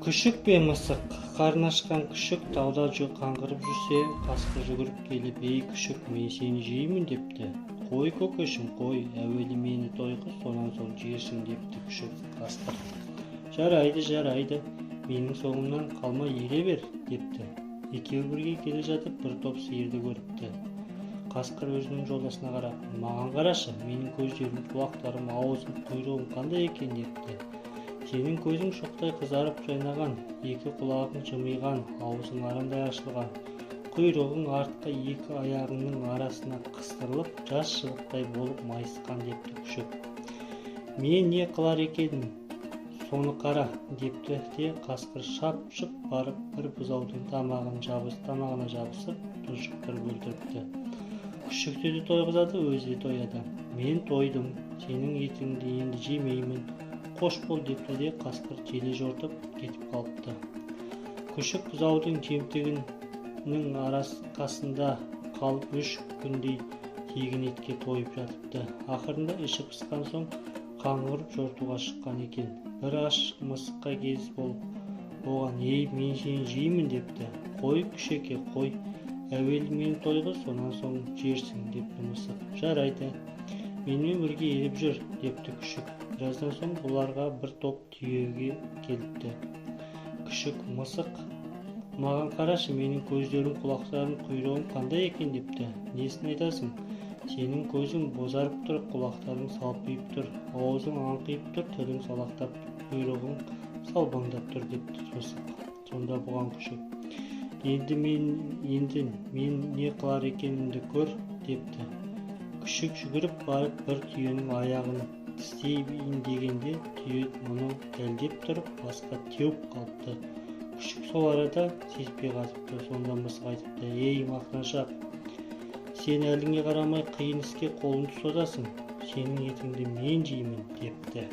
Күшік пен мысық. Қарны ашқан күшік тауда қаңғырып жүрсе, қасқыр жүгіріп келіп, «Ей күшік, мен сені жеймін» депті. «Қой көкешім, қой, әуелі мені тойғыз, сонан соң жерсің» депті күшік қасқыр. Жарайды, менің соңымнан қалмай ере бер» депті. Екеуі бірге келе жатып бір топ сиырды көріпті. Қасқыр өзінің жолдасына қарап, «Маған қарашы, менің көздерім, құлақтарым, аузым, құйрығым қандай екен» депті. «Сенің көзің шоқтай қызарып жайнаған, екі құлағың жымиған, аузың арандай ашылған, құйрығың артқы екі аяғыңның арасына қыстырылып, жас шыбықтай болып майысқан» депті күшік. «Мен не қылар екенмін, соны қара» депті де қасқыр шапшып барып бір бұзаудың тамағына жабысып, тұншықтырып өлтіріпті. Күшікті де тойғызады, өзі де тояды. «Мен тойдым, сенің етіңді енді жемеймін, қош бол» депті де қасқыр желе жортып кетіп қалыпты. Күшік бұзаудың жемтігінің қасында қалып 3 күндей тегін етке тойып жатыпты. Ақырында іші пысқан соң қаңғырып жортуға шыққан екен. Бір аш мысыққа кез болып оған, «Ей, мен сені жеймін» депті. «Қой күшеке, қой, әуелі мені тойғыз, сонан соң жерсің» депті мысық. «Жарайды, менімен бірге еріп жүр» депті күшік. Біраздан соң бұларға бір топ түйеге келіпті. Күшік, мысық, «Маған қарашы, менің көздерім, құлақтарым, құйрығым қандай екен» депті. «Несін айтасың? Сенің көзің бозарып тұр, құлақтарың салпиып тұр, аузың аңқиып тұр, тілің салақтап, құйрығың салбаңдап тұр» депті мысық. Сонда бұған күшік, «Енді мен не қылар екенімді көр» депті. Күшік жүгіріп барып бір түйенің аяғын тістейін дегенде, түйе мұны дәлдеп тұрып, басқа теуіп қалыпты. Күшік сол арада сезбей қатыпты. Сонда мысық айтыпты, «Ей мақтаншақ, сен әліңе қарамай қиын іске қолыңды созасың, сенің етіңді мен жеймін» депті.